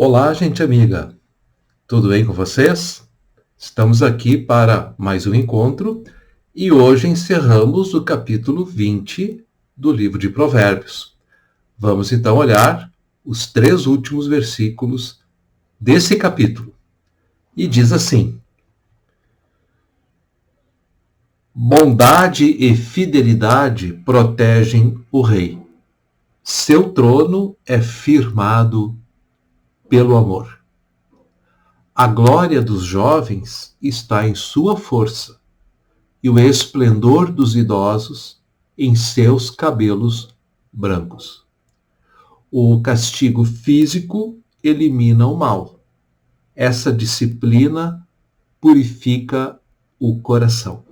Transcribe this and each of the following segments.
Olá, gente amiga, tudo bem com vocês? Estamos aqui para mais um encontro e hoje encerramos o capítulo 20 do livro de Provérbios. Vamos então olhar os 3 últimos versículos desse capítulo. E diz assim: Bondade e fidelidade protegem o rei. Seu trono é firmado pelo amor. A glória dos jovens está em sua força, e o esplendor dos idosos em seus cabelos brancos. O castigo físico elimina o mal. Essa disciplina purifica o coração.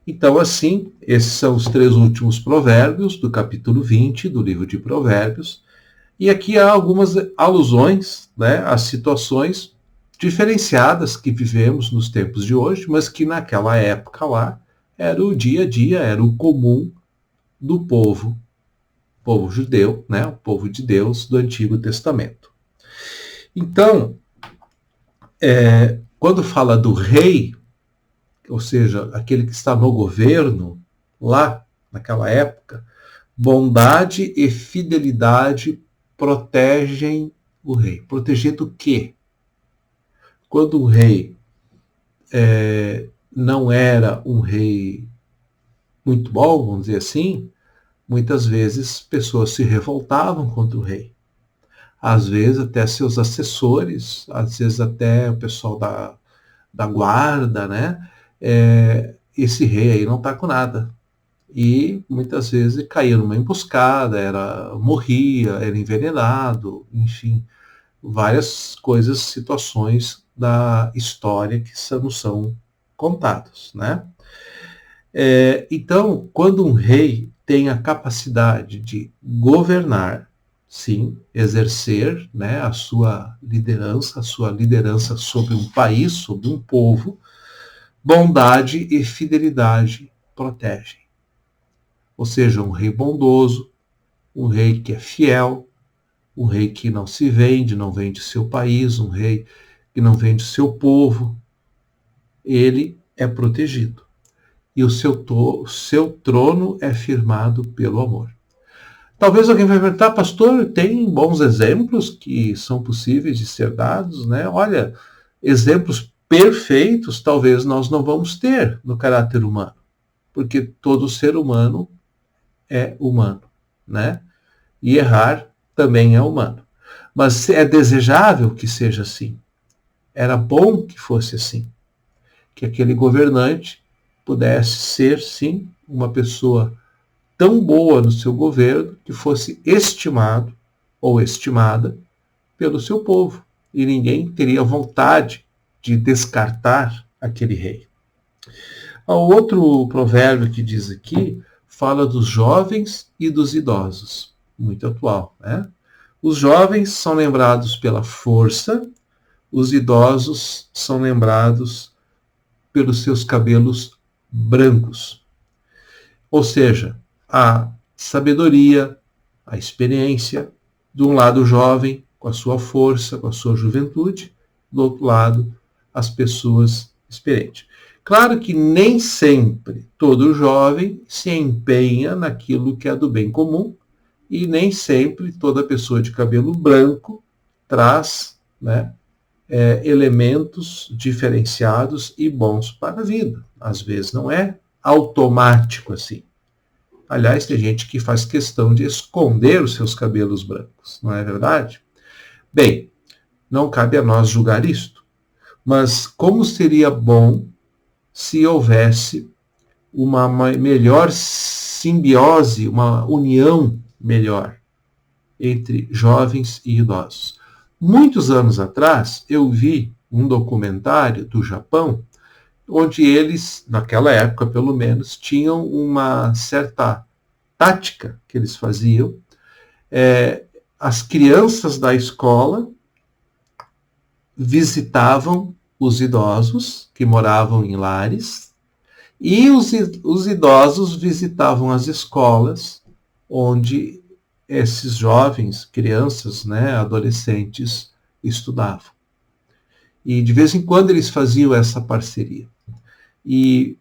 Então, assim, esses são os 3 últimos provérbios do capítulo 20 do livro de Provérbios. E aqui há algumas alusões, a situações diferenciadas que vivemos nos tempos de hoje, mas que naquela época lá era o dia a dia, era o comum do povo judeu, o povo de Deus do Antigo Testamento. Então, quando fala do rei, ou seja, aquele que está no governo, lá naquela época, bondade e fidelidade protegem o rei. Proteger do quê? Quando o rei não era um rei muito bom, vamos dizer assim, muitas vezes pessoas se revoltavam contra o rei. Às vezes até seus assessores, às vezes até o pessoal da guarda, esse rei aí não está com nada. E muitas vezes caía numa emboscada, morria, era envenenado, enfim, várias coisas, situações da história que não são contados, Então, quando um rei tem a capacidade de governar, sim, exercer a sua liderança sobre um país, sobre um povo, bondade e fidelidade protegem. Ou seja, um rei bondoso, um rei que é fiel, um rei que não se vende, não vende seu país, um rei que não vende seu povo, ele é protegido. E o seu trono é firmado pelo amor. Talvez alguém vai perguntar, pastor, tem bons exemplos que são possíveis de ser dados, Olha, exemplos perfeitos talvez nós não vamos ter no caráter humano, porque todo ser humano é humano, E errar também é humano. Mas é desejável que seja assim. Era bom que fosse assim. Que aquele governante pudesse ser, sim, uma pessoa tão boa no seu governo que fosse estimado ou estimada pelo seu povo. E ninguém teria vontade de descartar aquele rei. O outro provérbio que diz aqui fala dos jovens e dos idosos. Muito atual, Os jovens são lembrados pela força, os idosos são lembrados pelos seus cabelos brancos. Ou seja, a sabedoria, a experiência, de um lado o jovem, com a sua força, com a sua juventude, do outro lado, as pessoas experientes. Claro que nem sempre todo jovem se empenha naquilo que é do bem comum, e nem sempre toda pessoa de cabelo branco traz elementos diferenciados e bons para a vida. Às vezes não é automático assim. Aliás, tem gente que faz questão de esconder os seus cabelos brancos, não é verdade? Bem, não cabe a nós julgar isto, mas como seria bom se houvesse uma melhor simbiose, uma união melhor entre jovens e idosos. Muitos anos atrás, eu vi um documentário do Japão, onde eles, naquela época pelo menos, tinham uma certa tática que eles faziam. As crianças da escola visitavam os idosos que moravam em lares, e os idosos visitavam as escolas onde esses jovens, crianças, né, adolescentes, estudavam. E de vez em quando eles faziam essa parceria. E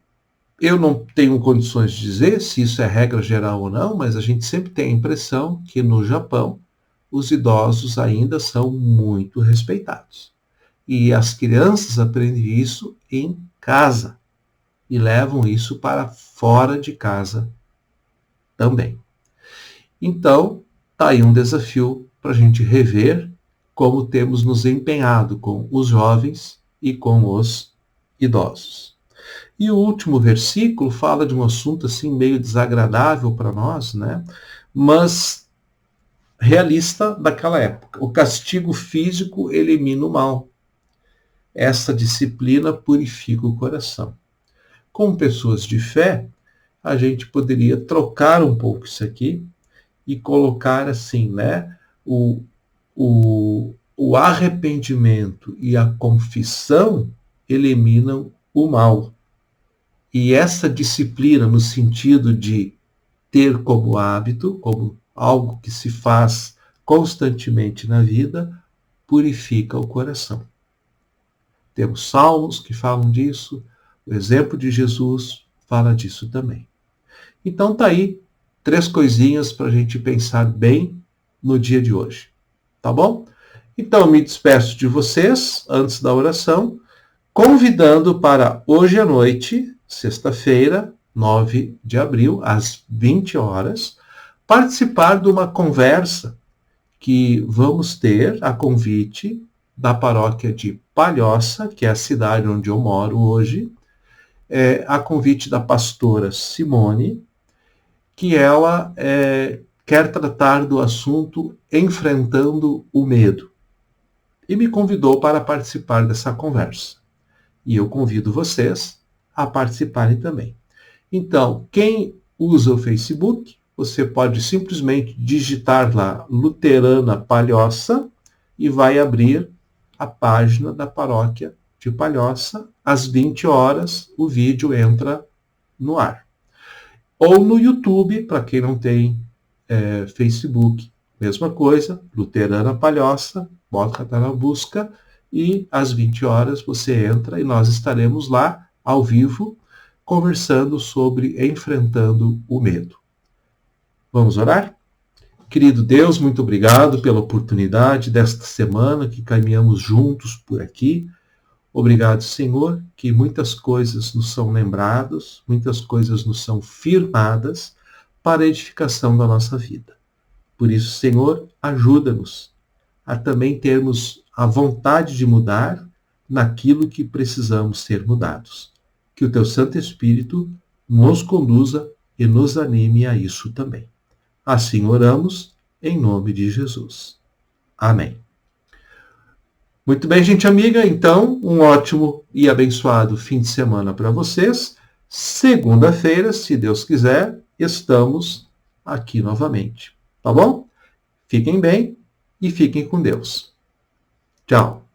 eu não tenho condições de dizer se isso é regra geral ou não, mas a gente sempre tem a impressão que no Japão os idosos ainda são muito respeitados. E as crianças aprendem isso em casa e levam isso para fora de casa também. Então, está aí um desafio para a gente rever como temos nos empenhado com os jovens e com os idosos. E o último versículo fala de um assunto assim meio desagradável para nós, né? Mas realista daquela época. O castigo físico elimina o mal. Essa disciplina purifica o coração. Como pessoas de fé, a gente poderia trocar um pouco isso aqui e colocar assim, né? O arrependimento e a confissão eliminam o mal. E essa disciplina, no sentido de ter como hábito, como algo que se faz constantemente na vida, purifica o coração. Temos salmos que falam disso, o exemplo de Jesus fala disso também. Então tá aí 3 coisinhas para a gente pensar bem no dia de hoje. Tá bom? Então eu me despeço de vocês antes da oração, convidando para hoje à noite, sexta-feira, 9 de abril, às 20 horas, participar de uma conversa que vamos ter a convite da paróquia de Palhoça, que é a cidade onde eu moro hoje, a convite da pastora Simone, que ela quer tratar do assunto enfrentando o medo. E me convidou para participar dessa conversa. E eu convido vocês a participarem também. Então, quem usa o Facebook, você pode simplesmente digitar lá Luterana Palhoça e vai abrir a página da paróquia de Palhoça. Às 20 horas, o vídeo entra no ar. Ou no YouTube, para quem não tem Facebook, mesma coisa, Luterana Palhoça, bota na busca e às 20 horas você entra e nós estaremos lá ao vivo conversando sobre enfrentando o medo. Vamos orar? Querido Deus, muito obrigado pela oportunidade desta semana que caminhamos juntos por aqui. Obrigado, Senhor, que muitas coisas nos são lembradas, muitas coisas nos são firmadas para a edificação da nossa vida. Por isso, Senhor, ajuda-nos a também termos a vontade de mudar naquilo que precisamos ser mudados. Que o Teu Santo Espírito nos conduza e nos anime a isso também. Assim oramos, em nome de Jesus. Amém. Muito bem, gente amiga, então, um ótimo e abençoado fim de semana para vocês. Segunda-feira, se Deus quiser, estamos aqui novamente. Tá bom? Fiquem bem e fiquem com Deus. Tchau.